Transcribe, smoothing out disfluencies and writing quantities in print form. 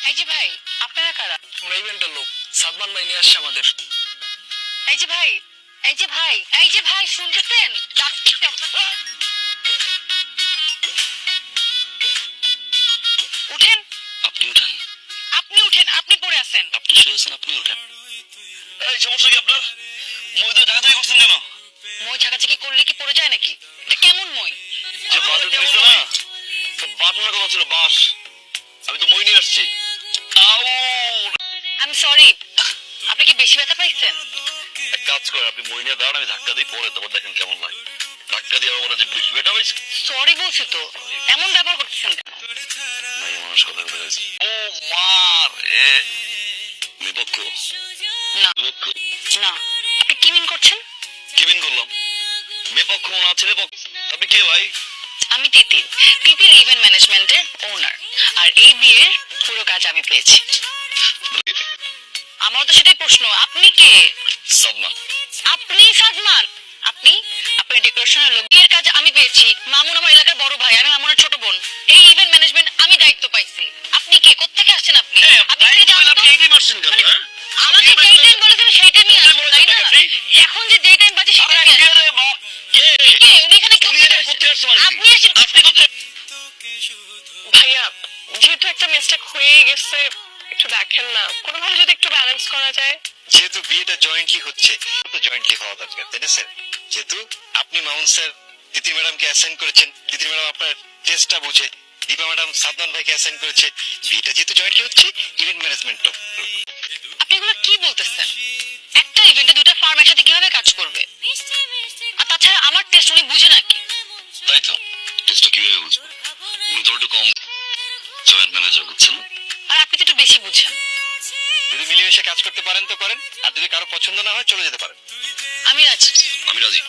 এই যে ভাই, আপনারা কারা? আমরা ইভেন্টের লোক, সাদমান ভাই নিয়ে আসছে আমাদের। এই যে ভাই, এই যে ভাই, এই যে ভাই, শুনতেছেন? ডাকছি আপনাকে। উঠেন। আপনি উঠেন। আপনি উঠেন, আপনি পড়ে আছেন। আপনি শুয়েছেন, আপনি উঠেন। এই সমস্যা কি আপনার? মই দিয়ে ঢাকাঢাকি করছেন কেন? মই ছাকাছাকি করলে কি পড়ে যায় নাকি? এটা কেমন মই? যে বাজেট দিছে না, তো বাটনের কথা ছিল বাস। আমি তো মই নিয়ে আসছি। আউ! আমি সরি। আপনি কি বেশি ব্যথা পাইছেন? এক কাজ করে আপনি মই নিয়ে দাঁড়ান, আমি ধাক্কা দিই পরে, তারপর দেখেন কেমন লাগে। ধাক্কা দিয়ে আবার বলে যে বেশি বেটা হয়েছে। সরি বলছি তো, এমন ব্যবহার করতেছেন কেন? নাই মানুষ কথা বলে গেছে। ও মার এ বিপক্ষ না বিপক্ষ না, আপনি কি মিন করছেন? কি বিন করলাম? বিপক্ষ না ছেলে পক্ষ। আপনি কে ভাই? আমি তিতির, তিতির ইভেন্ট ম্যানেজমেন্টের ওনার। আর এই বিয়ের পুরো কাজ আমি পেয়েছি। আমার তো সেটাই প্রশ্ন, আপনি কে? সাদমান। আপনি সাদমান? আপনি আপনার ডেকোরেশনের লোক। বিয়ের কাজ আমি পেয়েছি। মামুন আমার এলাকার বড় ভাই, আমি মামুনের ছোট বোন। এই ইভেন্ট ম্যানেজমেন্ট আমি দায়িত্ব পাইছি। আপনি কে? কোত্থেকে আসছেন আপনি? আপনি কি জানেন তো? এই মারছেন কেন? হ্যাঁ আমাকে যেই টাইম বলেছেন সেই টাইমই আসবো, তাই না? এখন যে যেই টাইম বাজে সেই টাইমই আসবো। কে? উনি এখানে কোথায় আসছে মানে? আপনি আসেন। আপনি কোথায়? ভাইয়া, যেহেতু একটা মিস্টেক হয়েই গেছে, একটু দেখেন না কোনোভাবে যদি একটু ব্যালেন্স করা যায়। যেহেতু বিয়েটা জয়েন্টলি হচ্ছে, তো জয়েন্টলি হওয়া দরকার, তাই না স্যার? যেহেতু আপনি মামুন স্যার তিতির ম্যাডামকে অ্যাসাইন করেছেন, তিতির ম্যাডাম আপনার টেস্টটা বুঝে, দীপা ম্যাডাম সাদমান ভাইকে অ্যাসাইন করেছে, বিয়েটা যেহেতু জয়েন্টলি হচ্ছে, ইভেন্ট ম্যানেজমেন্টও। আপনি এগুলো কি বলতেছেন? একটা ইভেন্টে দুটো ফার্ম একসাথে কিভাবে কাজ করবে? আর তাছাড়া আমার টেস্ট উনি বুঝে নাকি? তাই তো, টেস্টটা কিভাবে বুঝবো? উনি তো একটু কম জয়েন্ট ম্যানেজার, বুঝছেন? আর আপনি তো একটু বেশি বুঝছেন। যদি মিলেমিশে কাজ করতে পারেন তো করেন, আর যদি কারো পছন্দ না হয় চলে যেতে পারেন। আমি রাজি। আমি রাজি।